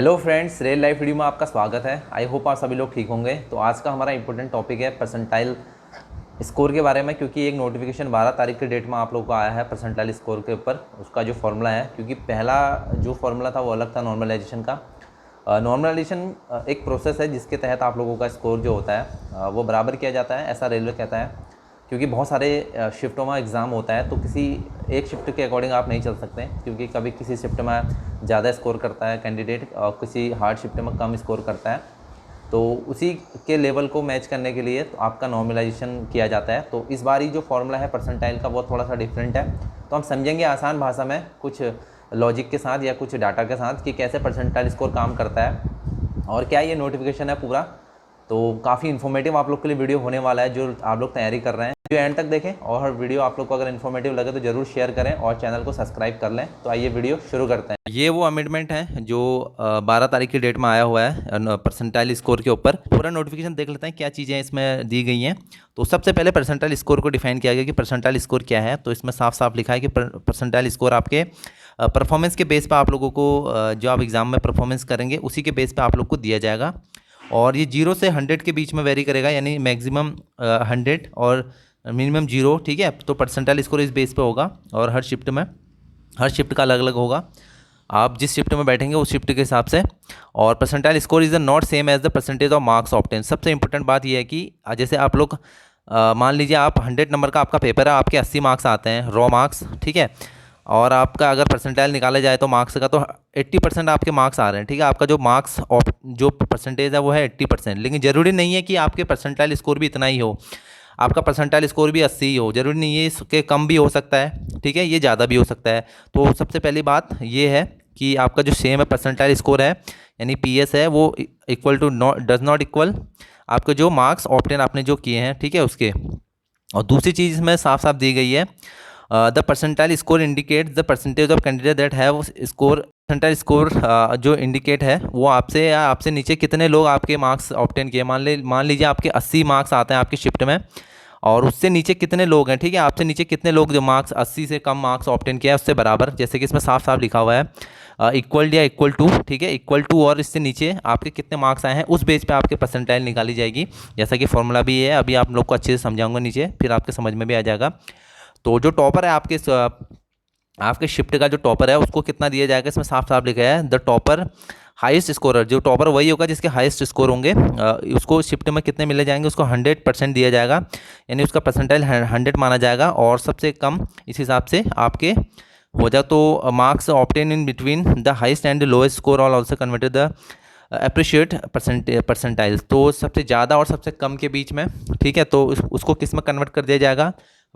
Hello friends, real life video में आपका स्वागत है। आई होप आप सभी लोग ठीक होंगे। तो आज का हमारा इंपॉर्टेंट टॉपिक है परसेंटाइल स्कोर के बारे में, क्योंकि एक नोटिफिकेशन 12 तारीख के डेट में आप लोगों को आया है परसेंटाइल स्कोर के ऊपर, उसका जो फॉर्मूला है। क्योंकि पहला जो फॉर्मूला था वो अलग था नॉर्मलाइजेशन का। नॉर्मलाइजेशन एक प्रोसेस है जिसके तहत आप लोगों का स्कोर जो होता है वो बराबर किया जाता है, ऐसा रेलवे कहता है। क्योंकि बहुत सारे शिफ्टों में एग्ज़ाम होता है, तो किसी एक शिफ्ट के अकॉर्डिंग आप नहीं चल सकते, क्योंकि कभी किसी शिफ्ट में ज़्यादा स्कोर करता है कैंडिडेट और किसी हार्ड शिफ्ट में कम स्कोर करता है। तो उसी के लेवल को मैच करने के लिए तो आपका नॉर्मलाइजेशन किया जाता है। तो इस बार ही जो फॉर्मूला है परसेंटाइल का वो थोड़ा सा डिफरेंट है। तो हम समझेंगे आसान भाषा में कुछ लॉजिक के साथ या कुछ डाटा के साथ कि कैसे परसेंटाइल स्कोर काम करता है और क्या ये नोटिफिकेशन है पूरा। तो काफ़ी इन्फॉर्मेटिव आप लोग के लिए वीडियो होने वाला है जो आप लोग तैयारी कर रहे हैं। वीडियो एंड तक देखें और वीडियो आप लोग को अगर इन्फॉर्मेटिव लगे तो ज़रूर शेयर करें और चैनल को सब्सक्राइब कर लें। तो आइए वीडियो शुरू करते हैं। ये वो अमेंडमेंट है जो 12 तारीख की डेट में आया हुआ है परसेंटाइल स्कोर के ऊपर। पूरा नोटिफिकेशन देख लेते हैं क्या चीज़ें इसमें दी गई हैं। तो सबसे पहले परसेंटाइल स्कोर को डिफाइन किया गया कि परसेंटाइल स्कोर क्या है। तो इसमें साफ साफ लिखा है कि परसेंटाइल स्कोर आपके परफॉर्मेंस के बेस पर आप लोगों को जो आप एग्ज़ाम में परफॉर्मेंस करेंगे उसी के बेस पर आप लोग को दिया जाएगा। और ये 0 से 100 के बीच में वेरी करेगा, यानी मैक्सिमम 100 और मिनिमम 0। ठीक है, तो परसेंटाइल स्कोर इस बेस पे होगा और हर शिफ्ट का अलग अलग होगा। आप जिस शिफ्ट में बैठेंगे उस शिफ्ट के हिसाब से। और percentile score is not same as the percentage of marks obtain. सबसे इंपॉर्टेंट बात यह है कि जैसे आप लोग मान लीजिए आप 100 नंबर का आपका पेपर है, आपके 80 मार्क्स आते हैं रॉ मार्क्स, ठीक है। और आपका अगर परसेंटाइल निकाला जाए तो मार्क्स का तो 80% आपके मार्क्स आ रहे हैं, ठीक है। आपका जो मार्क्स जो परसेंटेज है वो है 80%। लेकिन ज़रूरी नहीं है कि आपके परसेंटाइल स्कोर भी इतना ही हो। आपका परसेंटाइल स्कोर भी 80 ही हो, ज़रूरी नहीं है। इसके कम भी हो सकता है, ठीक है, ये ज़्यादा भी हो सकता है। तो सबसे पहली बात ये है कि आपका जो सेम है परसेंटाइल स्कोर है, यानी PS है, वो equal to does not equal आपके जो मार्क्स ऑब्टेन आपने जो किए हैं, ठीक है, उसके। और दूसरी चीज़ इसमें साफ साफ दी गई है, the percentile score indicate the percentage of candidate that have score. Percentile score जो इंडिकेट है वो आपसे या आपसे नीचे कितने लोग आपके मार्क्स ऑब्टेन किए। मान लीजिए आपके 80 मार्क्स आते हैं आपकी शिफ्ट में, और उससे नीचे कितने लोग हैं, ठीक है, आपसे नीचे कितने लोग जो मार्क्स 80 से कम मार्क्स ऑब्टेन किया है उससे बराबर। जैसे कि इसमें साफ साफ लिखा हुआ है इक्वल या इक्वल टू, ठीक है, इक्वल टू और इससे नीचे आपके कितने मार्क्स आए हैं उस बेस पे आपके परसेंटाइल निकाली जाएगी। जैसा कि फॉर्मूला भी है, अभी आप लोग को अच्छे से समझाऊंगा नीचे, फिर आपके समझ में भी आ जाएगा। तो जो टॉपर है आपके शिफ्ट का जो टॉपर है उसको कितना दिया जाएगा, इसमें साफ साफ लिखा है द टॉपर हाईएस्ट स्कोरर। जो टॉपर वही होगा जिसके हाईएस्ट स्कोर होंगे, उसको शिफ्ट में कितने मिले जाएंगे, उसको 100% दिया जाएगा, यानी उसका परसेंटाइल 100 माना जाएगा। और सबसे कम इस हिसाब से आपके हो जाए तो marks obtain in between the highest and lowest score all also converted the appreciate percentile. तो सबसे ज़्यादा और सबसे कम के बीच में, ठीक है, तो उसको किस में कन्वर्ट कर दिया जाएगा,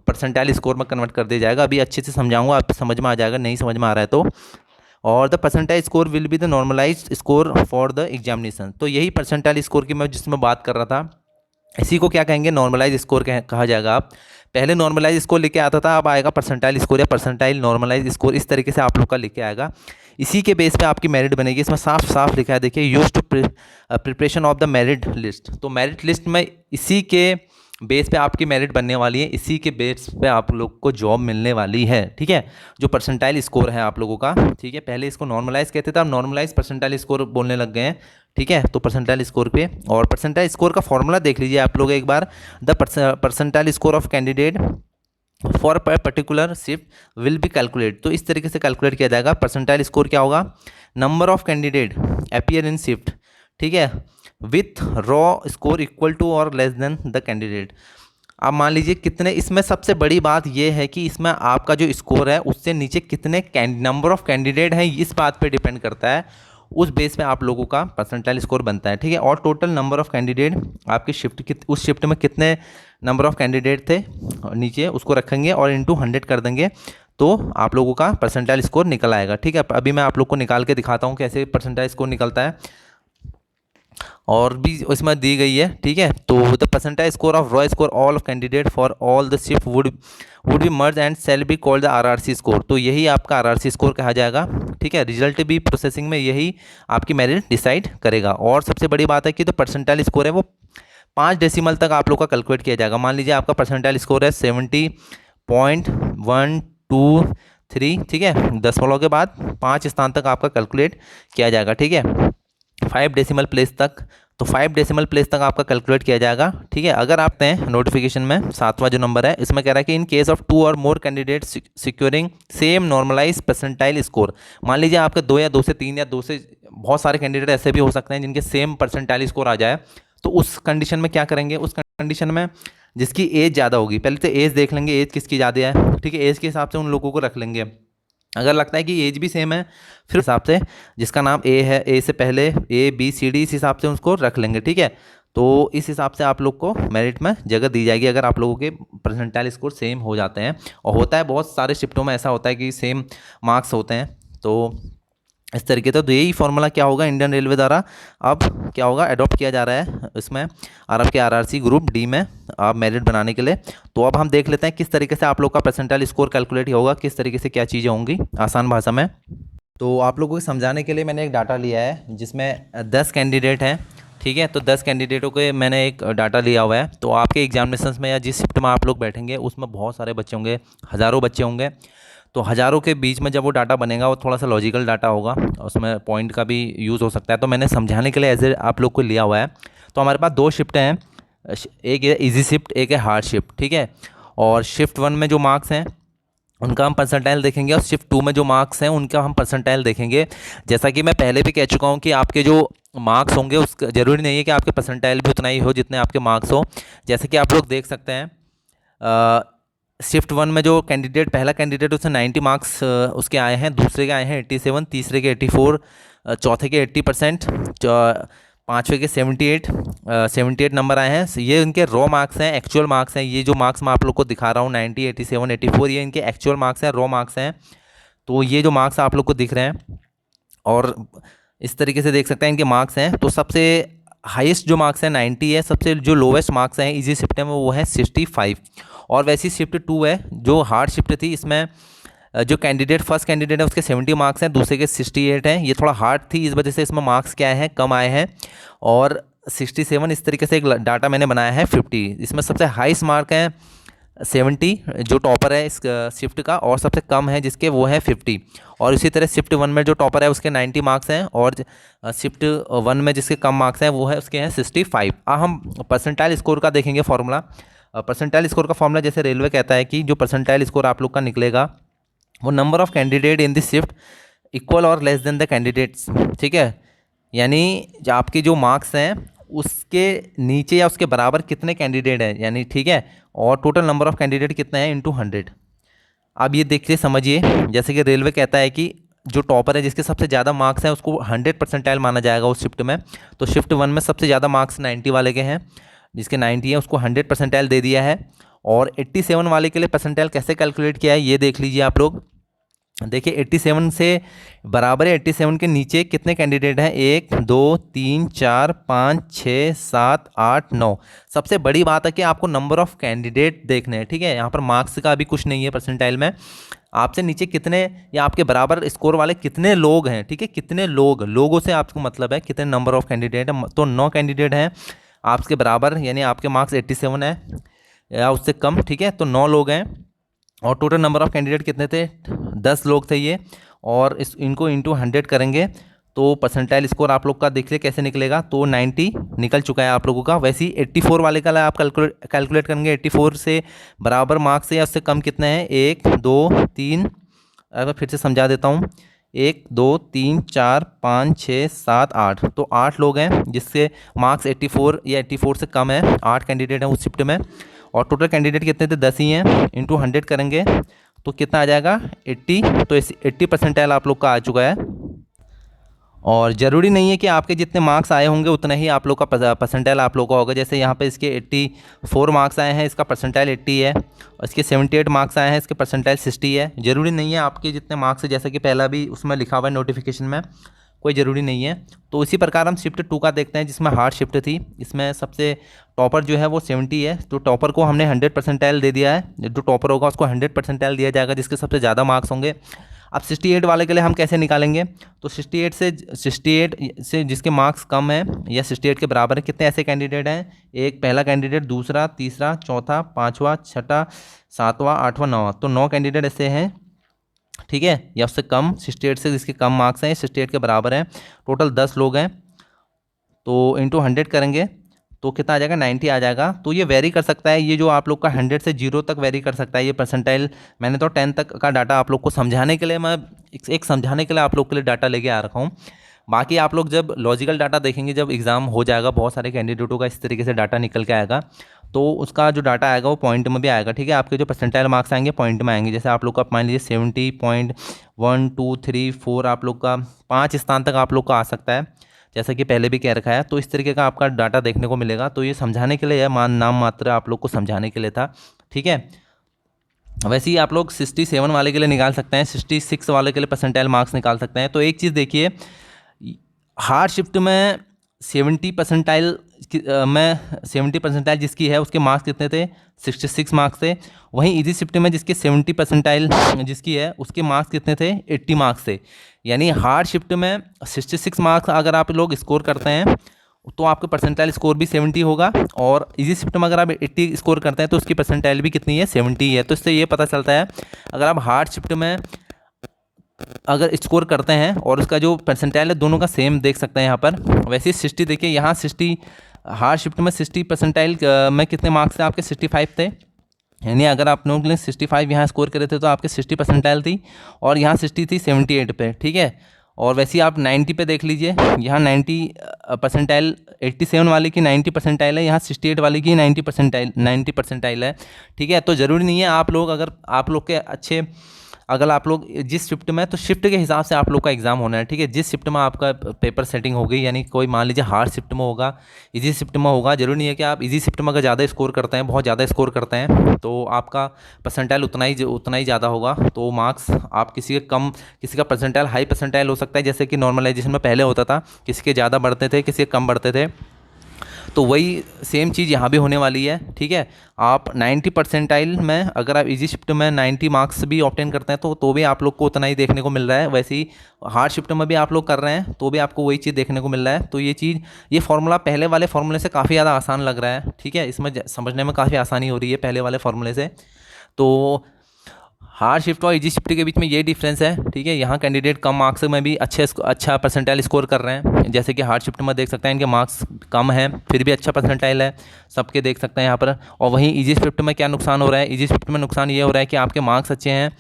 परसेंटाइल स्कोर में कन्वर्ट कर दिया जाएगा। अभी अच्छे से समझाऊंगा, आप समझ में आ जाएगा, नहीं समझ में आ रहा है तो। और the percentile score will be the normalised score for the examination. तो यही परसेंटाइल स्कोर की मैं जिसमें बात कर रहा था, इसी को क्या कहेंगे, नॉर्मलाइज स्कोर कहा जाएगा। आप पहले नॉर्मलाइज स्कोर लिखे आता था, अब आएगा परसेंटाइल स्कोर या परसेंटाइल नॉर्मलाइज स्कोर, इस तरीके से आप लोग का लिखे आएगा। इसी के बेस पे आपकी मेरिट बनेगी। इसमें साफ साफ लिखा है, देखिए, use to preparation of the merit list. तो मेरिट लिस्ट में इसी के बेस पे आपकी मेरिट बनने वाली है, इसी के बेस पे आप लोग को जॉब मिलने वाली है, ठीक है, जो परसेंटाइल स्कोर है आप लोगों का, ठीक है। पहले इसको नॉर्मलाइज कहते थे, अब नॉर्मलाइज परसेंटाइल स्कोर बोलने लग गए हैं, ठीक है। तो परसेंटाइल स्कोर पे, और परसेंटाइल स्कोर का फॉर्मूला देख लीजिए आप लोग एक बार, the percentile score of candidate for particular shift will be calculate. तो इस तरीके से कैलकुलेट किया जाएगा। परसेंटाइल स्कोर क्या होगा, number of candidate appear in shift, ठीक है, with raw score equal to और लेस देन द कैंडिडेट। अब मान लीजिए कितने, इसमें सबसे बड़ी बात यह है कि इसमें आपका जो स्कोर है उससे नीचे कितने नंबर ऑफ कैंडिडेट हैं, इस बात पे डिपेंड करता है। उस बेस पे आप लोगों का परसेंटाइल स्कोर बनता है, ठीक है। और टोटल नंबर ऑफ कैंडिडेट आपकी उस शिफ्ट में कितने नंबर ऑफ कैंडिडेट थे नीचे, उसको रखेंगे और इंटू 100 कर देंगे, तो आप लोगों का परसेंटाइल स्कोर निकल आएगा, ठीक है। अभी मैं आप लोग को निकाल के दिखाता हूँ कैसे परसेंटाइल स्कोर निकलता है, और भी इसमें दी गई है, ठीक है। तो the percentile score of raw score all of candidate for all the shift would be merge and shall be called the RRC score. तो यही आपका RRC स्कोर कहा जाएगा, ठीक है। रिजल्ट भी प्रोसेसिंग में यही आपकी मेरिट डिसाइड करेगा। और सबसे बड़ी बात है कि जो परसेंटाइल स्कोर है वो 5 डेसिमल तक आप लोग का कैलकुलेट किया जाएगा। मान लीजिए आपका परसेंटाइल स्कोर है 70.123, ठीक है, 10 के बाद 5 स्थान तक आपका कैलकुलेट किया जाएगा, ठीक है। 5 डेसिमल प्लेस तक, तो 5 डेसिमल प्लेस तक आपका कैलकुलेट किया जाएगा। ठीक है, अगर आप हैं नोटिफिकेशन में 7वां जो नंबर है इसमें कह रहा है कि इन केस ऑफ 2 और more candidate securing same normalise percentile score. मान लीजिए आपके 2 या 2 से 3 या 2 से बहुत सारे कैंडिडेट ऐसे भी हो सकते हैं जिनके सेम परसेंटाइल स्कोर आ जाए, तो उस कंडीशन में क्या करेंगे, उस कंडीशन में जिसकी एज ज़्यादा होगी, पहले तो एज देख लेंगे एज किसकी ज़्यादा है। ठीक है, एज के हिसाब से उन लोगों को रख लेंगे। अगर लगता है कि एज भी सेम है फिर हिसाब से जिसका नाम ए है, ए से पहले ए बी सी डी, इस हिसाब से उसको रख लेंगे। ठीक है, तो इस हिसाब से आप लोग को मेरिट में जगह दी जाएगी अगर आप लोगों के परसेंटाइल स्कोर सेम हो जाते हैं। और होता है बहुत सारे शिफ्टों में ऐसा होता है कि सेम मार्क्स होते हैं, तो इस तरीके से तो यही फॉर्मूला क्या होगा इंडियन रेलवे द्वारा अब क्या होगा अडॉप्ट किया जा रहा है इसमें आरएफ के आरआरसी ग्रुप डी में आप मेरिट बनाने के लिए। तो अब हम देख लेते हैं किस तरीके से आप लोग का परसेंटाइल स्कोर कैलकुलेट होगा, किस तरीके से क्या चीज़ें होंगी आसान भाषा में। तो आप लोगों को समझाने के लिए मैंने एक डाटा लिया है जिसमें 10 कैंडिडेट हैं। ठीक है, तो 10 कैंडिडेटों के मैंने एक डाटा लिया हुआ है। तो आपके एग्जामिनेशन में या जिस शिफ्ट में आप लोग बैठेंगे उसमें बहुत सारे बच्चे होंगे, हज़ारों बच्चे होंगे। तो हज़ारों के बीच में जब वो डाटा बनेगा वो थोड़ा सा लॉजिकल डाटा होगा, उसमें पॉइंट का भी यूज़ हो सकता है। तो मैंने समझाने के लिए एज आप लोग को लिया हुआ है। तो हमारे पास 2 शिफ्टें हैं, एक है ईजी शिफ्ट, एक है हार्ड शिफ्ट। ठीक है, और शिफ्ट 1 में जो मार्क्स हैं उनका हम परसेंटाइल देखेंगे और शिफ्ट 2 में जो मार्क्स हैं उनका हम परसेंटाइल देखेंगे। जैसा कि मैं पहले भी कह चुका हूँ कि आपके जो मार्क्स होंगे उसका ज़रूरी नहीं है कि आपके परसेंटाइल भी उतना ही हो जितने आपके मार्क्स हो। जैसे कि आप लोग देख सकते हैं शिफ्ट 1 में जो कैंडिडेट पहला कैंडिडेट उससे 90 मार्क्स उसके आए हैं, दूसरे के आए हैं 87, तीसरे के 84, चौथे के 80%, पाँचवें के 78 नंबर आए हैं। ये इनके रॉ मार्क्स हैं, एक्चुअल मार्क्स हैं। ये जो मार्क्स मैं आप लोग को दिखा रहा हूँ 90, 87, 84 ये इनके एक्चुअल मार्क्स हैं, रॉ मार्क्स हैं। तो ये जो मार्क्स आप लोग को दिख रहे हैं और इस तरीके से देख सकते हैं इनके मार्क्स हैं। तो सबसे हाईएस्ट जो मार्क्स है 90 है, सबसे जो लोवेस्ट मार्क्स हैं इजी शिफ्ट में वो है 65। और वैसी शिफ्ट 2 है जो हार्ड शिफ्ट थी, इसमें जो कैंडिडेट फर्स्ट कैंडिडेट है उसके 70 मार्क्स हैं, दूसरे के 68 हैं। ये थोड़ा हार्ड थी, इस वजह से इसमें मार्क्स क्या हैं कम आए हैं। और 67 इस तरीके से एक डाटा मैंने बनाया है 50। इसमें सबसे हाईएस्ट मार्क है 70 जो टॉपर है इस शिफ्ट का, और सबसे कम है जिसके वो है 50। और इसी तरह शिफ्ट 1 में जो टॉपर है उसके 90 मार्क्स हैं और शिफ्ट 1 में जिसके कम मार्क्स हैं वो है उसके हैं 65। अब हम परसेंटाइल स्कोर का देखेंगे फॉर्मूला। परसेंटाइल स्कोर का फॉर्मूला जैसे रेलवे कहता है कि जो परसेंटाइल स्कोर आप लोग का निकलेगा वो number of candidate in this shift equal और लेस देन द कैंडिडेट्स। ठीक है, यानी जो आपके जो मार्क्स हैं उसके नीचे या उसके बराबर कितने कैंडिडेट हैं, यानी ठीक है, और टोटल नंबर ऑफ़ कैंडिडेट कितने हैं इंटू 100। अब ये देखिए समझिए, जैसे कि रेलवे कहता है कि जो टॉपर है जिसके सबसे ज़्यादा मार्क्स हैं उसको 100 परसेंटाइल माना जाएगा उस शिफ्ट में। तो शिफ्ट 1 में सबसे ज़्यादा मार्क्स 90 वाले के हैं, जिसके 90 है उसको 100 परसेंटाइल दे दिया है। और 87 वाले के लिए परसेंटाइल कैसे कैलकुलेट किया है ये देख लीजिए आप लोग। देखिए 87 से बराबर है 87 के नीचे कितने कैंडिडेट हैं, 1 2 3 4 5 6 7 8 9। सबसे बड़ी बात है कि आपको नंबर ऑफ़ कैंडिडेट देखने हैं। ठीक है, यहाँ पर मार्क्स का भी कुछ नहीं है परसेंटाइल में। आपसे नीचे कितने या आपके बराबर स्कोर वाले कितने लोग हैं। ठीक है, कितने लोगों से आपको मतलब है कितने नंबर ऑफ़ कैंडिडेट है। तो 9 कैंडिडेट हैं आपके बराबर, यानी आपके मार्क्स 87 है या उससे कम। ठीक है, तो 9 लोग हैं और टोटल नंबर ऑफ़ कैंडिडेट कितने थे, 10 लोग थे ये। और इनको इंटू 100 करेंगे तो परसेंटाइल स्कोर आप लोग का देखिए कैसे निकलेगा। तो 90 निकल चुका है आप लोगों का। वैसे ही 84 वाले का आप कैलकुलेट करेंगे, 84 से बराबर मार्क्स है या उससे कम कितने हैं, 1 2 3। अगर फिर से समझा देता हूँ, 1 2 3 4 5 6 7 8। तो 8 लोग हैं जिससे मार्क्स 84 या 84 से कम है, 8 कैंडिडेट हैं उस शिफ्ट में। और टोटल कैंडिडेट कितने थे, 10 ही हैं। इंटू 100 करेंगे तो कितना आ जाएगा, 80। तो 80 परसेंटाइल आप लोग का आ चुका है। और ज़रूरी नहीं है कि आपके जितने मार्क्स आए होंगे उतना ही आप लोग का परसेंटाइल आप लोग का होगा। जैसे यहाँ पे इसके 84 मार्क्स आए हैं, इसका परसेंटाइल 80 है। और इसके 78 मार्क्स आए हैं, इसके परसेंटाइल 60 है। ज़रूरी नहीं है आपके जितने मार्क्स है, जैसे कि पहला भी उसमें लिखा हुआ है नोटिफिकेशन में, कोई ज़रूरी नहीं है। तो इसी प्रकार हम शिफ्ट 2 का देखते हैं जिसमें हार्ड शिफ्ट थी। इसमें सबसे टॉपर जो है वो 70 है। तो टॉपर को हमने 100 परसेंटाइल दे दिया है, जो टॉपर होगा उसको 100 परसेंटाइल दिया जाएगा जिसके सबसे ज़्यादा मार्क्स होंगे। अब 68 वाले के लिए हम कैसे निकालेंगे, तो 68 से जिसके मार्क्स कम है या 68 के बराबर है, कितने ऐसे कैंडिडेट हैं, एक पहला कैंडिडेट, दूसरा, तीसरा, चौथा, पाँचवा, छठा, सातवां, आठवां, नौवां। तो 9 कैंडिडेट ऐसे हैं। ठीक है, या उससे कम 68 से जिसके कम मार्क्स हैं 68 के बराबर हैं। टोटल 10 लोग हैं तो इंटू 100 करेंगे तो कितना आ जाएगा, 90 आ जाएगा। तो ये वेरी कर सकता है, ये जो आप लोग का 100 से 0 तक वेरी कर सकता है ये परसेंटाइल। मैंने तो 10 तक का डाटा आप लोग को समझाने के लिए, मैं एक समझाने के लिए आप लोग के लिए डाटा लेके आ रखा हूँ। बाकी आप लोग जब लॉजिकल डाटा देखेंगे, जब एग्ज़ाम हो जाएगा, बहुत सारे कैंडिडेटों का इस तरीके से डाटा निकल के आएगा, तो उसका जो डाटा आएगा वो पॉइंट में भी आएगा, ठीक है। आपके जो परसेंटाइल मार्क्स आएंगे पॉइंट में आएंगे। जैसे आप लोग का मान लीजिए 70.1 2 3 4 आप लोग का 5 स्थान तक आप लोग का आ सकता है, जैसा कि पहले भी कह रखा है। तो इस तरीके का आपका डाटा देखने को मिलेगा। तो ये समझाने के लिए है, नाम मात्र आप लोग को समझाने के लिए था, ठीक है। वैसे ही आप लोग 67 वाले के लिए निकाल सकते हैं, 66 वाले के लिए परसेंटाइल मार्क्स निकाल सकते हैं। तो एक चीज़ देखिए, हार्ड शिफ्ट में 70 परसेंटाइल में 70 परसेंटाइल जिसकी है उसके मार्क्स कितने थे, 66 मार्क्स थे। वहीं इजी शिफ्ट में जिसके 70 परसेंटाइल जिसकी है उसके मार्क्स कितने थे, 80 मार्क्स थे। यानी हार्ड शिफ्ट में 66 मार्क्स अगर आप लोग स्कोर करते हैं तो आपका परसेंटाइल स्कोर भी 70 होगा, और इजी शिफ्ट में अगर आप 80 स्कोर करते हैं तो उसकी परसेंटाइल भी कितनी है, 70 है। तो इससे ये पता चलता है अगर आप हार्ड शिफ्ट में अगर स्कोर करते हैं और उसका जो परसेंटाइल है दोनों का सेम देख सकते हैं यहाँ पर। वैसे 60 देखिए, यहाँ 60 हार्ड शिफ्ट में 60 परसेंटाइल में कितने मार्क्स थे आपके, 65 थे। यानी अगर आप लोगों ने 65 यहाँ स्कोर करे थे तो आपके 60 परसेंटाइल थी, और यहाँ 60 थी 78 पे, ठीक है। और वैसे ही आप 90 पे देख लीजिए, यहाँ 90 परसेंटाइल 87 वाले की 90 परसेंटाइल है, यहाँ 68 वाले की 90 परसेंटाइल है, ठीक है। तो ज़रूरी नहीं है आप लोग, अगर आप लोग के अच्छे, अगर आप लोग जिस शिफ्ट में, तो शिफ्ट के हिसाब से आप लोग का एग्ज़ाम होना है, ठीक है। जिस शिफ्ट में आपका पेपर सेटिंग हो गई, यानी कोई मान लीजिए हार्ड शिफ्ट में होगा, इजी शिफ्ट में होगा, जरूरी नहीं है कि आप इजी शिफ्ट में अगर ज़्यादा स्कोर करते हैं, बहुत ज़्यादा स्कोर करते हैं, तो आपका परसेंटाइल उतना ही ज़्यादा होगा। तो मार्क्स आप किसी के कम, किसी का परसेंटाइल हाई परसेंटाइल हो सकता है, जैसे कि नॉर्मलाइजेशन में पहले होता था, किसी के ज़्यादा बढ़ते थे, किसी के कम बढ़ते थे। तो वही सेम चीज़ यहाँ भी होने वाली है, ठीक है। आप 90 परसेंटाइल में अगर आप इजी शिफ्ट में 90 मार्क्स भी ऑब्टेन करते हैं तो भी आप लोग को उतना ही देखने को मिल रहा है। वैसे ही हार्ड शिफ्ट में भी आप लोग कर रहे हैं तो भी आपको वही चीज़ देखने को मिल रहा है। तो ये फॉर्मूला पहले वाले फॉर्मूले से काफ़ी ज़्यादा आसान लग रहा है, ठीक है। इसमें समझने में काफ़ी आसानी हो रही है पहले वाले फॉर्मूले से। तो हार्ड शिफ्ट और इजी शिफ्ट के बीच में ये डिफरेंस है, ठीक है। यहाँ कैंडिडेट कम मार्क्स में भी अच्छा परसेंटाइल स्कोर कर रहे हैं, जैसे कि हार्ड शिफ्ट में देख सकते हैं इनके मार्क्स कम हैं फिर भी अच्छा परसेंटाइल है, सबके देख सकते हैं यहाँ पर। और वहीं इजी शिफ्ट में क्या नुकसान हो रहा है, इजी शिफ्ट में नुकसान ये हो रहा है कि आपके मार्क्स अच्छे हैं,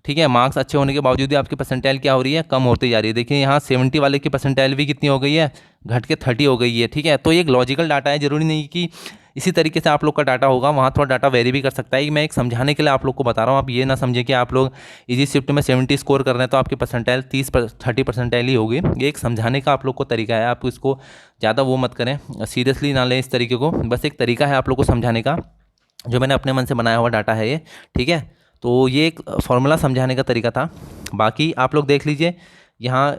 ठीक है। मार्क्स अच्छे होने के बावजूद भी आपकी परसेंटाइल क्या हो रही है, कम होती जा रही है। देखिए यहाँ 70 वाले की परसेंटाइल भी कितनी हो गई है, घट के 30 हो गई है, ठीक है। तो ये एक लॉजिकल डाटा है, जरूरी नहीं कि इसी तरीके से आप लोग का डाटा होगा, वहाँ थोड़ा डाटा वेरी भी कर सकता है। मैं एक समझाने के लिए आप लोग को बता रहा हूँ, आप ये ना समझें कि आप लोग इजी शिफ्ट में 70 स्कोर कर रहे हैं तो आपकी परसेंटाइल 30 परसेंटाइल ही होगी। ये एक समझाने का आप लोग को तरीका है, आप इसको ज़्यादा वो मत करें, सीरियसली ना लें इस तरीके को, बस एक तरीका है आप लोग को समझाने का, जो मैंने अपने मन से बनाया हुआ डाटा है ये, ठीक है। तो ये एक फॉर्मूला समझाने का तरीका था। बाकी आप लोग देख लीजिए यहाँ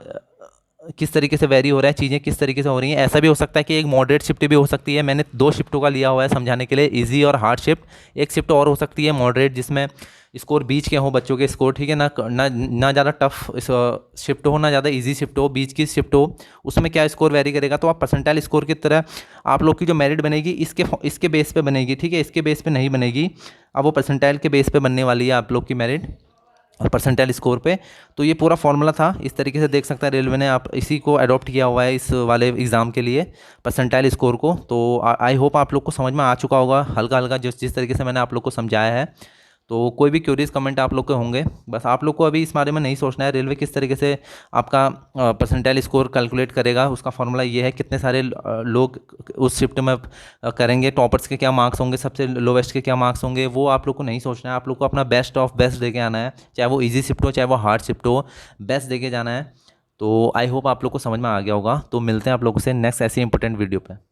किस तरीके से वेरी हो रहा है, चीज़ें किस तरीके से हो रही हैं। ऐसा भी हो सकता है कि एक मॉडरेट शिफ्ट भी हो सकती है, मैंने 2 शिफ्टों का लिया हुआ है समझाने के लिए, इजी और हार्ड शिफ्ट। एक शिफ्ट और हो सकती है मॉडरेट, जिसमें स्कोर बीच के हों बच्चों के स्कोर, ठीक है ना ज़्यादा टफ शिफ्ट हो, ना ज़्यादा इजी शिफ्ट हो, बीच की शिफ्ट हो, उसमें क्या स्कोर वेरी करेगा। तो आप परसेंटाइल स्कोर की तरह आप लोग की जो मेरिट बनेगी इसके बेस पे बनेगी, ठीक है, इसके बेस पे नहीं बनेगी। अब वो परसेंटाइल के बेस पे बनने वाली है आप लोग की मेरिट और परसेंटाइल स्कोर पे। तो ये पूरा फॉर्मूला था, इस तरीके से देख सकते हैं रेलवे ने आप इसी को अडॉप्ट किया हुआ है इस वाले एग्ज़ाम के लिए, परसेंटाइल स्कोर को। तो आई होप आप लोग को समझ में आ चुका होगा हल्का हल्का जिस तरीके से मैंने आप लोग को समझाया है। तो कोई भी क्यूरीज कमेंट आप लोग के होंगे, बस आप लोग को अभी इस बारे में नहीं सोचना है रेलवे किस तरीके से आपका परसेंटाइल स्कोर कैलकुलेट करेगा। उसका फॉर्मूला ये है, कितने सारे लोग उस शिफ्ट में करेंगे, टॉपर्स के क्या मार्क्स होंगे, सबसे लोवेस्ट के क्या मार्क्स होंगे, वो आप लोग को नहीं सोचना है। आप लोग को अपना बेस्ट ऑफ बेस्ट दे के आना है, चाहे वो ईजी शिफ्ट हो चाहे वो हार्ड शिफ्ट हो, बेस्ट दे के जाना है। तो आई होप आप लोग को समझ में आ गया होगा। तो मिलते हैं आप लोगों से नेक्स्ट ऐसी इंपॉर्टेंट वीडियो पर।